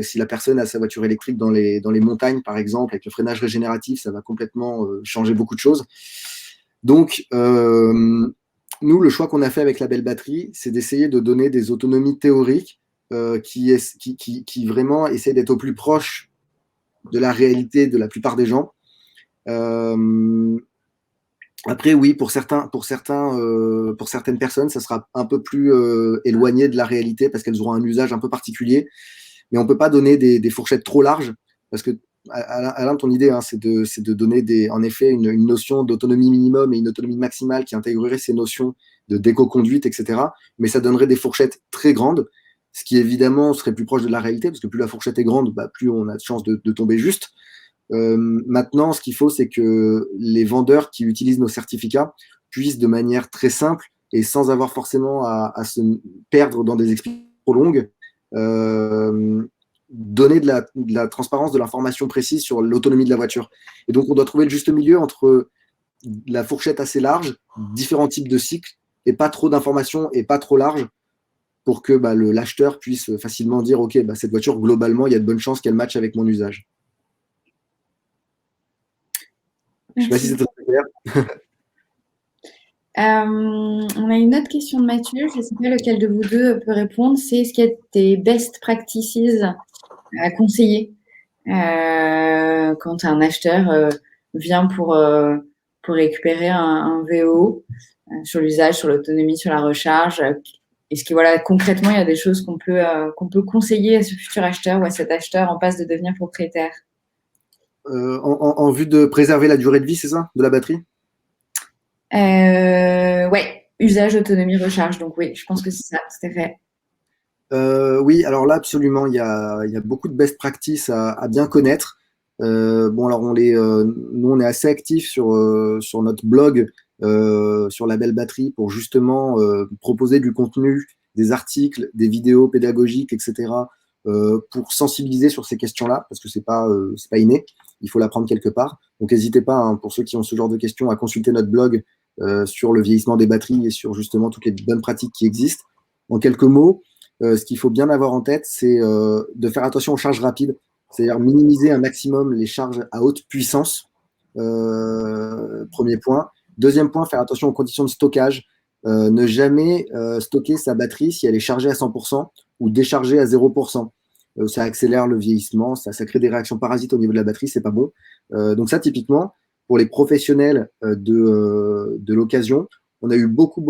si la personne a sa voiture électrique dans les montagnes, par exemple, avec le freinage régénératif, ça va complètement changer beaucoup de choses. Donc, nous, le choix qu'on a fait avec la belle batterie, c'est d'essayer de donner des autonomies théoriques qui vraiment essaient d'être au plus proche de la réalité de la plupart des gens. Après, oui, pour certaines personnes, ça sera un peu plus éloigné de la réalité parce qu'elles auront un usage un peu particulier. Mais on ne peut pas donner des fourchettes trop larges parce que, Alain, ton idée, c'est de donner en effet une notion d'autonomie minimum et une autonomie maximale qui intégrerait ces notions d'éco-conduite, etc. Mais ça donnerait des fourchettes très grandes, ce qui évidemment serait plus proche de la réalité parce que plus la fourchette est grande, plus on a de chances de tomber juste. Maintenant, ce qu'il faut, c'est que les vendeurs qui utilisent nos certificats puissent de manière très simple et sans avoir forcément à se perdre dans des explications trop longues, donner de la transparence, de l'information précise sur l'autonomie de la voiture. Et donc, on doit trouver le juste milieu entre la fourchette assez large, différents types de cycles, et pas trop d'informations et pas trop large pour que l'acheteur puisse facilement dire « Ok, cette voiture, globalement, il y a de bonnes chances qu'elle matche avec mon usage. » Je ne sais pas si c'est très clair. On a une autre question de Mathieu, je ne sais pas lequel de vous deux peut répondre, c'est est-ce qu'il y a des best practices à conseiller quand un acheteur vient pour récupérer un VO sur l'usage, sur l'autonomie, sur la recharge? Est-ce que concrètement, il y a des choses qu'on peut conseiller à ce futur acheteur ou à cet acheteur en passe de devenir propriétaire? En vue de préserver la durée de vie, c'est ça, de la batterie? Ouais, usage, autonomie, recharge. Donc oui, je pense que c'est ça, tout à fait. Oui, alors là, absolument, il y a beaucoup de best practices à bien connaître. Bon, alors nous, on est assez actifs sur notre blog, sur la belle batterie, pour justement proposer du contenu, des articles, des vidéos pédagogiques, etc., pour sensibiliser sur ces questions-là, parce que c'est pas inné, il faut l'apprendre quelque part. Donc, n'hésitez pas, pour ceux qui ont ce genre de questions, à consulter notre blog sur le vieillissement des batteries et sur justement toutes les bonnes pratiques qui existent. En quelques mots, ce qu'il faut bien avoir en tête, c'est de faire attention aux charges rapides, c'est-à-dire minimiser un maximum les charges à haute puissance. Premier point. Deuxième point, faire attention aux conditions de stockage. Ne jamais stocker sa batterie si elle est chargée à 100% ou déchargée à 0%. Ça accélère le vieillissement, ça crée des réactions parasites au niveau de la batterie, c'est pas bon. Donc ça, typiquement, pour les professionnels de l'occasion, on a eu beaucoup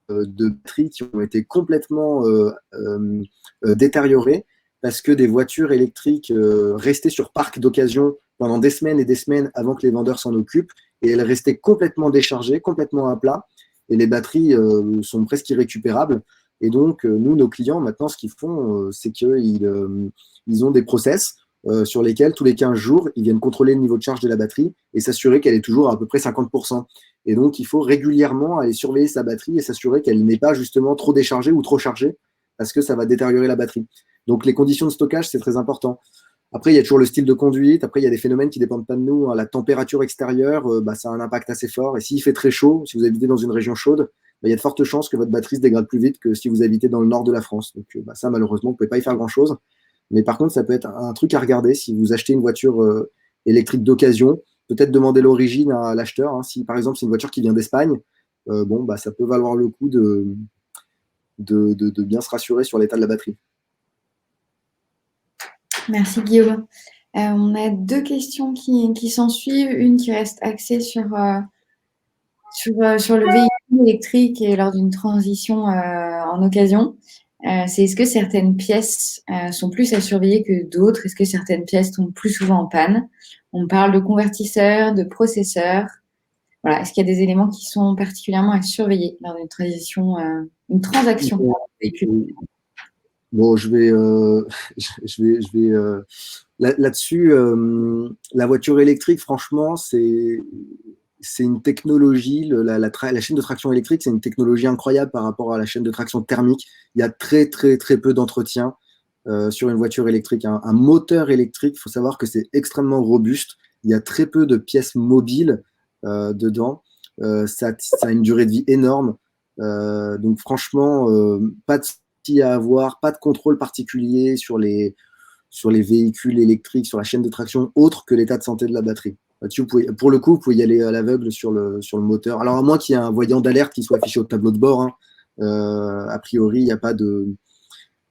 de batteries qui ont été complètement détériorées parce que des voitures électriques restaient sur parc d'occasion pendant des semaines et des semaines avant que les vendeurs s'en occupent, et elles restaient complètement déchargées, complètement à plat, et les batteries sont presque irrécupérables. Et donc, nous, nos clients, maintenant, ce qu'ils font, c'est qu'ils ils ont des process sur lesquels, tous les 15 jours, ils viennent contrôler le niveau de charge de la batterie et s'assurer qu'elle est toujours à peu près 50%. Et donc, il faut régulièrement aller surveiller sa batterie et s'assurer qu'elle n'est pas justement trop déchargée ou trop chargée, parce que ça va détériorer la batterie. Donc, les conditions de stockage, c'est très important. Après, il y a toujours le style de conduite. Après, il y a des phénomènes qui ne dépendent pas de nous. La température extérieure, ça a un impact assez fort. Et s'il fait très chaud, si vous habitez dans une région chaude, il y a de fortes chances que votre batterie se dégrade plus vite que si vous habitez dans le nord de la France. Donc, ça, malheureusement, vous ne pouvez pas y faire grand-chose. Mais par contre, ça peut être un truc à regarder si vous achetez une voiture électrique d'occasion. Peut-être demander l'origine à l'acheteur. Hein. Si, par exemple, c'est une voiture qui vient d'Espagne, ça peut valoir le coup de bien se rassurer sur l'état de la batterie. Merci Guillaume. On a deux questions qui s'en suivent. Une qui reste axée sur le véhicule électrique et lors d'une transition en occasion. C'est est-ce que certaines pièces sont plus à surveiller que d'autres? Est-ce que certaines pièces tombent plus souvent en panne? On parle de convertisseurs, de processeurs. Voilà. Est-ce qu'il y a des éléments qui sont particulièrement à surveiller lors d'une transition, une transaction véhicule? Bon, je vais là-dessus, la voiture électrique, franchement, c'est une technologie, la chaîne de traction électrique, c'est une technologie incroyable par rapport à la chaîne de traction thermique. Il y a très peu d'entretien sur une voiture électrique. Un moteur électrique, il faut savoir que c'est extrêmement robuste. Il y a très peu de pièces mobiles dedans. Ça a une durée de vie énorme. Donc franchement, pas de à avoir, pas de contrôle particulier sur les véhicules électriques, sur la chaîne de traction, autre que l'état de santé de la batterie. Pour le coup, vous pouvez y aller à l'aveugle sur le moteur. Alors, à moins qu'il y ait un voyant d'alerte qui soit affiché au tableau de bord, hein. A priori, il n'y a pas de...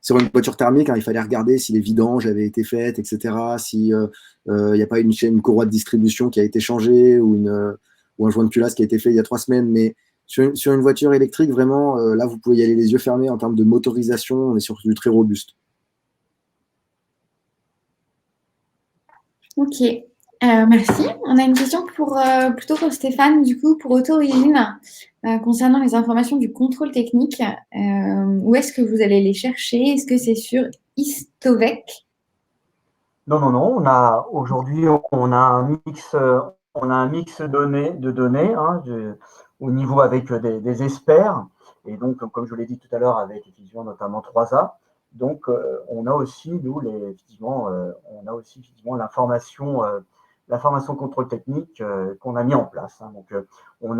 Sur une voiture thermique, hein, il fallait regarder si les vidanges avaient été faites, etc. Si il n'y a pas une courroie de distribution qui a été changée ou un joint de culasse qui a été fait il y a 3 semaines. Mais sur une voiture électrique, vraiment, là, vous pouvez y aller les yeux fermés en termes de motorisation. On est sur du très robuste. Ok, merci. On a une question plutôt pour Stéphane, du coup, pour Autorigine, concernant les informations du contrôle technique. Où est-ce que vous allez les chercher? Est-ce que c'est sur Istovec? Non. Aujourd'hui, on a un mix de données hein, au niveau avec des experts. Et donc, comme je l'ai dit tout à l'heure, avec effectivement notamment 3A. Donc, on a aussi, nous, effectivement l'information contrôle technique qu'on a mis en place. Hein. Donc, on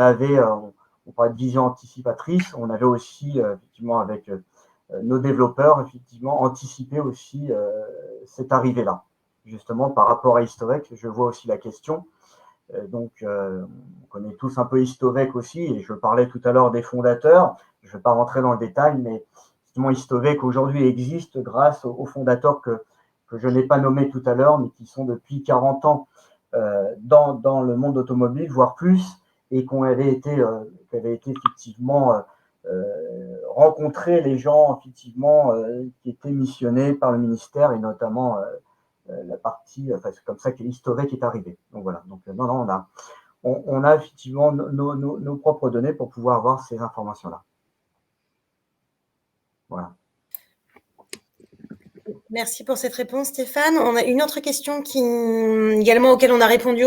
parlait de vision anticipatrice, on avait aussi, effectivement, avec nos développeurs, effectivement, anticipé aussi cette arrivée-là. Justement, par rapport à Istovec, je vois aussi la question. On connaît tous un peu Istovec aussi, et je parlais tout à l'heure des fondateurs. Je ne vais pas rentrer dans le détail, mais justement, Istovec aujourd'hui existe grâce aux fondateurs que je n'ai pas nommés tout à l'heure, mais qui sont depuis 40 ans dans le monde automobile, voire plus, et qui avaient été effectivement rencontrer les gens effectivement qui étaient missionnés par le ministère, et notamment la partie, c'est comme ça que Istovec est arrivé. Donc voilà. Donc on a effectivement nos propres données pour pouvoir avoir ces informations-là. Voilà. Merci pour cette réponse, Stéphane. On a une autre question également auquel on a répondu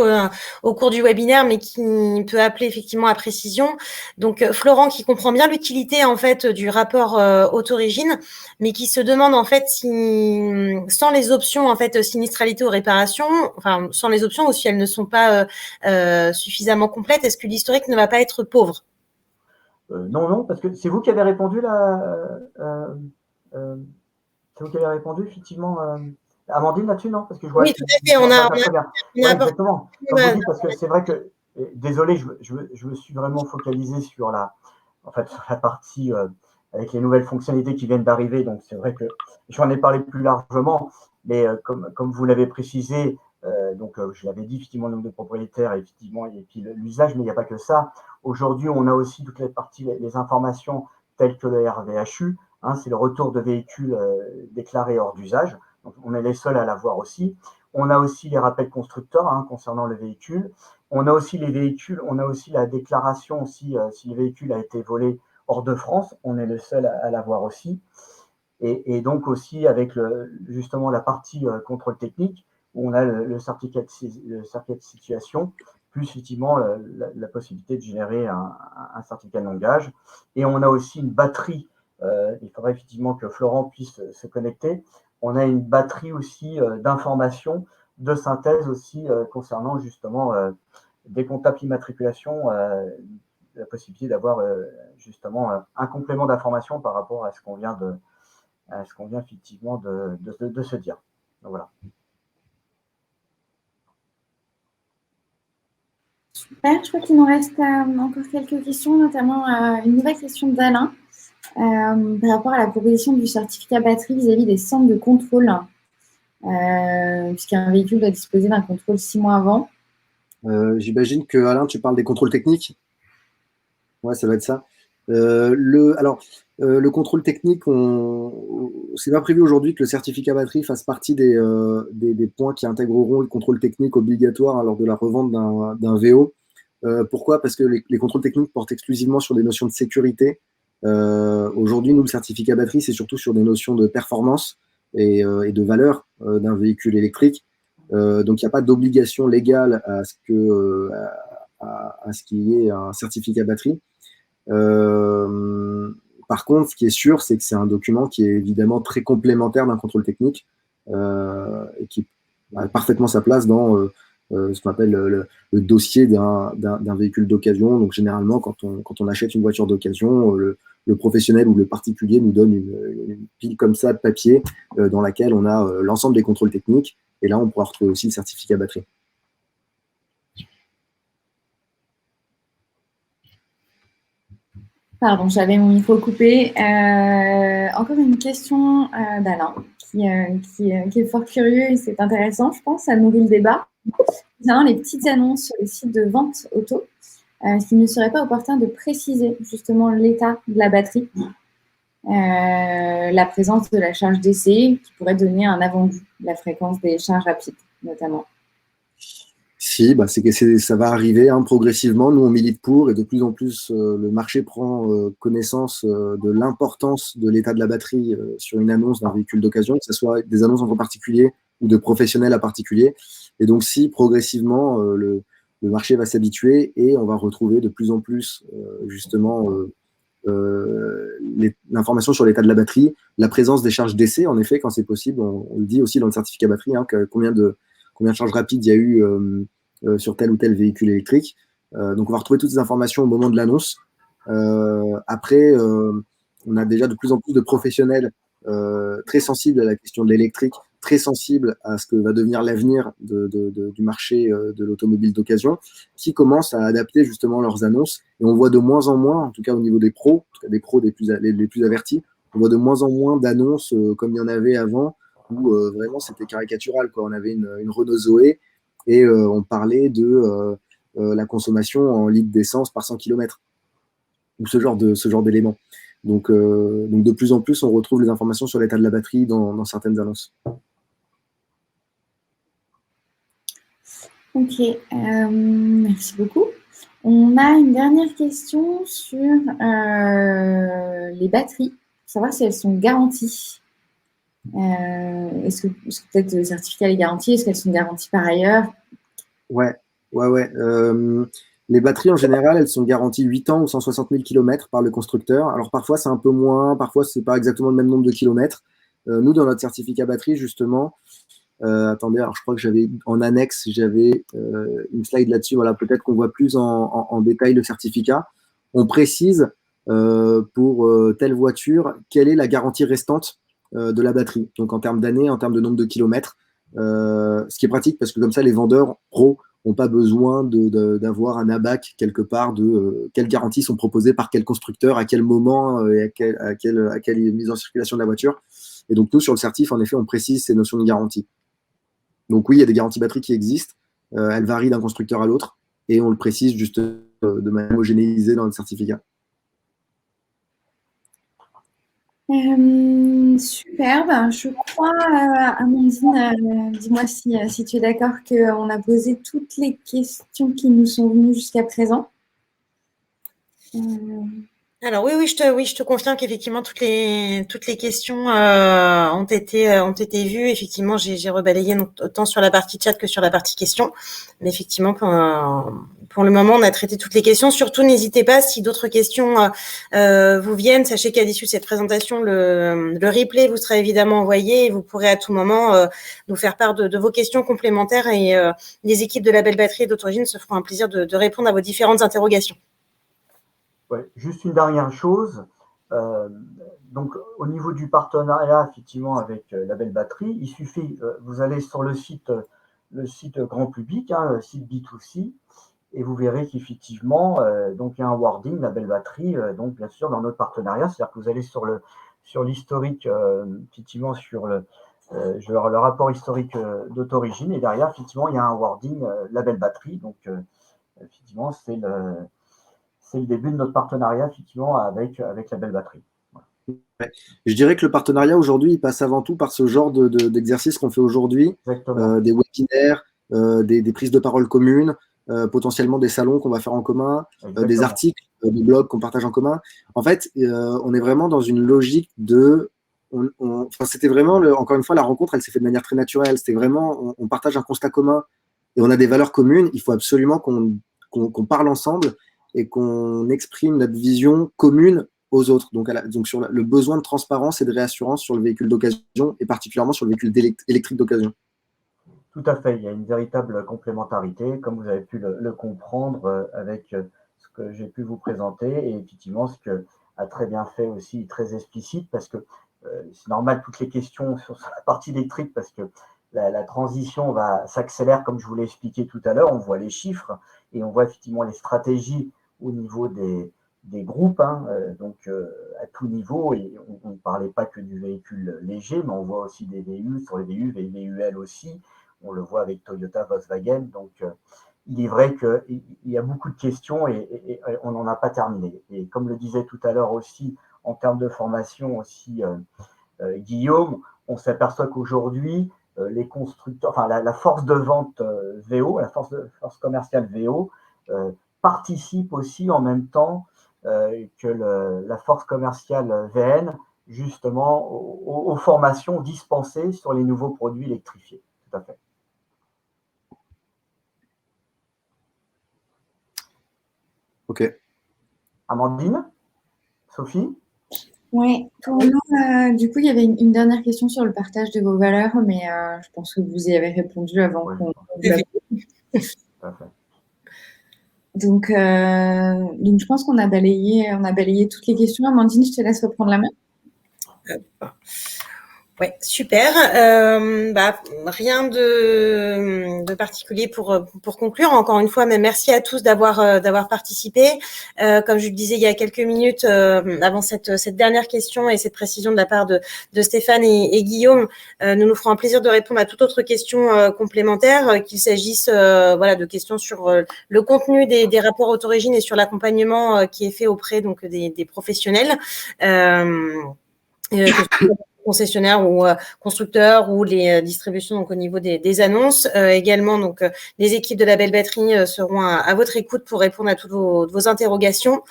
au cours du webinaire, mais qui peut appeler effectivement à précision. Donc, Florent, qui comprend bien l'utilité en fait du rapport Autorigine, mais qui se demande en fait si, sans les options en fait sinistralité ou réparation, enfin sans les options ou si elles ne sont pas suffisamment complètes, est-ce que l'historique ne va pas être pauvre? Non, parce que c'est vous qui avez répondu là. C'est vous qui avez répondu, effectivement, Amandine, là-dessus, non? Parce que je vois Oui, tout à fait. On a très bien. apporté. Exactement. Comme vous dites, parce que c'est vrai que, désolé, je me suis vraiment focalisé sur en fait, sur la partie avec les nouvelles fonctionnalités qui viennent d'arriver. Donc, c'est vrai que j'en ai parlé plus largement, mais comme vous l'avez précisé, donc je l'avais dit, effectivement, le nombre de propriétaires, effectivement, et puis l'usage, mais il n'y a pas que ça. Aujourd'hui, on a aussi toutes les parties, les informations telles que le RVHU. Hein, c'est le retour de véhicules déclarés hors d'usage. Donc, on est les seuls à l'avoir aussi. On a aussi les rappels constructeurs concernant le véhicule. On a aussi les véhicules, on a aussi la déclaration aussi, si le véhicule a été volé hors de France, on est le seul à l'avoir aussi. Et donc aussi avec justement la partie contrôle technique, où on a le certificat de situation, plus effectivement la possibilité de générer un certificat de langage. Et on a aussi une batterie, il faudrait effectivement que Florent puisse se connecter. On a une batterie aussi d'informations, de synthèse aussi concernant justement des comptables immatriculation, la possibilité d'avoir justement un complément d'information par rapport à ce qu'on vient effectivement de se dire. Donc, voilà. Super, je crois qu'il nous reste encore quelques questions, notamment une nouvelle question d'Alain par rapport à la proposition du certificat batterie vis-à-vis des centres de contrôle, puisqu'un véhicule doit disposer d'un contrôle 6 mois avant. J'imagine que, Alain, tu parles des contrôles techniques. Ouais, ça va être ça. Le contrôle technique, c'est pas prévu aujourd'hui que le certificat batterie fasse partie des points qui intégreront le contrôle technique obligatoire lors de la revente d'un VO. Pourquoi? Parce que les contrôles techniques portent exclusivement sur des notions de sécurité. Aujourd'hui, nous, le certificat batterie, c'est surtout sur des notions de performance et de valeur d'un véhicule électrique. Donc, il n'y a pas d'obligation légale à ce qu'il y ait un certificat batterie. Par contre, ce qui est sûr, c'est que c'est un document qui est évidemment très complémentaire d'un contrôle technique et qui a parfaitement sa place dans ce qu'on appelle le dossier d'un véhicule d'occasion. Donc, généralement, quand on achète une voiture d'occasion, le professionnel ou le particulier nous donne une pile comme ça de papier dans laquelle on a l'ensemble des contrôles techniques. Et là, on pourra retrouver aussi le certificat batterie. Pardon, j'avais mon micro coupé. Encore une question d'Alain qui est fort curieux et c'est intéressant, je pense, ça nourrit le débat. Concernant les petites annonces sur les sites de vente auto, est-ce qu'il ne serait pas opportun de préciser justement l'état de la batterie, la présence de la charge d'essai qui pourrait donner un avant-goût de la fréquence des charges rapides, notamment? Si, ça va arriver progressivement. Nous, on milite pour et de plus en plus, le marché prend connaissance de l'importance de l'état de la batterie sur une annonce d'un véhicule d'occasion, que ce soit des annonces entre particuliers ou de professionnels à particuliers. Et donc, si progressivement, le marché va s'habituer et on va retrouver de plus en plus justement l'information sur l'état de la batterie, la présence des charges d'essai, en effet, quand c'est possible. On le dit aussi dans le certificat batterie, combien de charges rapides il y a eu sur tel ou tel véhicule électrique. Donc, on va retrouver toutes ces informations au moment de l'annonce. Après, on a déjà de plus en plus de professionnels très sensibles à la question de l'électrique, très sensibles à ce que va devenir l'avenir du marché de l'automobile d'occasion, qui commencent à adapter justement leurs annonces. Et on voit de moins en moins, en tout cas au niveau des pros, en tout cas des pros les plus avertis, on voit de moins en moins d'annonces comme il y en avait avant, où vraiment c'était caricatural, quoi. On avait une Renault Zoé et on parlait de la consommation en litres d'essence par 100 km, ou ce genre d'éléments. Donc, de plus en plus, on retrouve les informations sur l'état de la batterie dans certaines annonces. Ok, merci beaucoup. On a une dernière question sur les batteries, pour savoir si elles sont garanties. Est-ce que peut-être le certificat est garanti? Est-ce qu'elles sont garanties par ailleurs? Ouais. Les batteries, en général, elles sont garanties 8 ans ou 160 000 km par le constructeur. Alors, parfois, c'est un peu moins, parfois, c'est pas exactement le même nombre de kilomètres. Nous, dans notre certificat batterie, justement, attendez, alors je crois que j'avais en annexe, j'avais une slide là-dessus. Voilà, peut-être qu'on voit plus en détail le certificat. On précise pour telle voiture, quelle est la garantie restante de la batterie, donc en termes d'années, en termes de nombre de kilomètres, ce qui est pratique parce que comme ça, les vendeurs pro n'ont pas besoin d'avoir un abac quelque part de quelles garanties sont proposées par quel constructeur, à quel moment et à quelle mise en circulation de la voiture. Et donc, nous, sur le certif, en effet, on précise ces notions de garantie. Donc, oui, il y a des garanties batteries qui existent. Elles varient d'un constructeur à l'autre et on le précise juste de manière homogénéisée dans le certificat. Superbe. Je crois, Amandine, dis-moi si tu es d'accord qu'on a posé toutes les questions qui nous sont venues jusqu'à présent. Alors oui, je te confirme qu'effectivement toutes les questions ont été vues. Effectivement, j'ai rebalayé autant sur la partie chat que sur la partie questions. Mais effectivement, pour le moment, on a traité toutes les questions. Surtout, n'hésitez pas si d'autres questions vous viennent. Sachez qu'à l'issue de cette présentation, le replay vous sera évidemment envoyé et vous pourrez à tout moment nous faire part de vos questions complémentaires et les équipes de Label Batterie et d'Autorigine se feront un plaisir de répondre à vos différentes interrogations. Ouais, juste une dernière chose. Donc, au niveau du partenariat, effectivement, avec Label Batterie, il suffit, vous allez sur le site grand public, le site B2C, et vous verrez qu'effectivement, donc il y a un wording Label Batterie, donc bien sûr dans notre partenariat, c'est-à-dire que vous allez sur l'historique, effectivement sur le rapport historique d'Autorigine, et derrière, effectivement, il y a un wording Label Batterie, donc effectivement, c'est le début de notre partenariat, effectivement, avec Label Batterie. Ouais. Je dirais que le partenariat aujourd'hui, il passe avant tout par ce genre d'exercice qu'on fait aujourd'hui, des webinaires, des prises de parole communes, potentiellement des salons qu'on va faire en commun, des articles, des blogs qu'on partage en commun. En fait, on est vraiment dans une logique de... c'était vraiment, encore une fois, la rencontre, elle s'est faite de manière très naturelle. C'était vraiment, on partage un constat commun et on a des valeurs communes. Il faut absolument qu'on parle ensemble et qu'on exprime notre vision commune aux autres. Donc sur le besoin de transparence et de réassurance sur le véhicule d'occasion et particulièrement sur le véhicule électrique d'occasion. Tout à fait, il y a une véritable complémentarité, comme vous avez pu le comprendre avec ce que j'ai pu vous présenter et effectivement ce que a très bien fait aussi, très explicite, parce que c'est normal toutes les questions sur la partie électrique, parce que la transition s'accélère, comme je vous l'ai expliqué tout à l'heure, on voit les chiffres et on voit effectivement les stratégies au niveau des groupes, donc à tout niveau, et on ne parlait pas que du véhicule léger, mais on voit aussi des VU sur les VU, les VUL aussi, on le voit avec Toyota, Volkswagen, donc il est vrai qu'il y a beaucoup de questions et on n'en a pas terminé. Et comme le disait tout à l'heure aussi, en termes de formation aussi, Guillaume, on s'aperçoit qu'aujourd'hui, les constructeurs, enfin la force de vente VO, la force commerciale VO, participe aussi en même temps que la force commerciale VN, justement, aux formations dispensées sur les nouveaux produits électrifiés. Tout à fait. Ok. Amandine? Sophie? Oui, pour nous, du coup, il y avait une dernière question sur le partage de vos valeurs, mais je pense que vous y avez répondu avant qu'on... Donc, je pense qu'on a balayé toutes les questions. Amandine, je te laisse reprendre la main. Ouais, super. Rien de particulier pour conclure. Encore une fois, mais merci à tous d'avoir participé. Comme je le disais il y a quelques minutes, avant cette dernière question et cette précision de la part de Stéphane et Guillaume, nous ferons un plaisir de répondre à toute autre question complémentaire, qu'il s'agisse de questions sur le contenu des rapports Autorigine et sur l'accompagnement qui est fait auprès donc des professionnels. Concessionnaires ou constructeurs ou les distributions donc au niveau des annonces. Également, donc les équipes de Label Batterie seront à votre écoute pour répondre à toutes vos interrogations.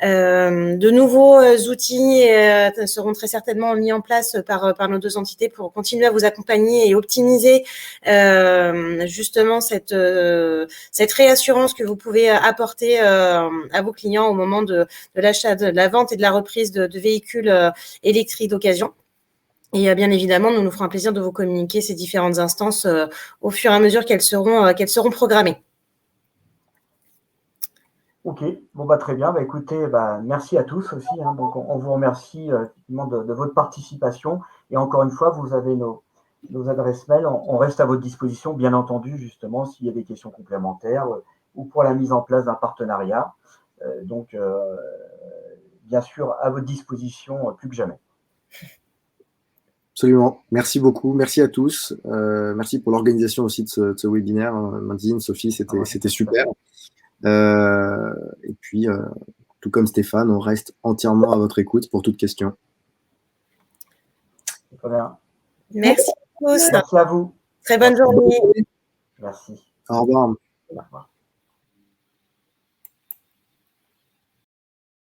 De nouveaux outils seront très certainement mis en place par nos deux entités pour continuer à vous accompagner et optimiser justement cette réassurance que vous pouvez apporter à vos clients au moment de l'achat, de la vente et de la reprise de véhicules électriques d'occasion. Et bien évidemment, nous ferons un plaisir de vous communiquer ces différentes instances au fur et à mesure qu'elles seront programmées. Ok, bon très bien. Écoutez, merci à tous aussi. Hein. Donc on vous remercie effectivement de votre participation. Et encore une fois, vous avez nos adresses mail. On reste à votre disposition, bien entendu, justement, s'il y a des questions complémentaires ou pour la mise en place d'un partenariat. Donc, bien sûr, à votre disposition plus que jamais. Absolument. Merci beaucoup. Merci à tous. Merci pour l'organisation aussi de ce webinaire. Mandine, Sophie, c'était super. Et puis, tout comme Stéphane, on reste entièrement à votre écoute pour toute question. Très bien. Merci à tous. Merci à vous. Très bonne journée. Merci. Au revoir. Au revoir.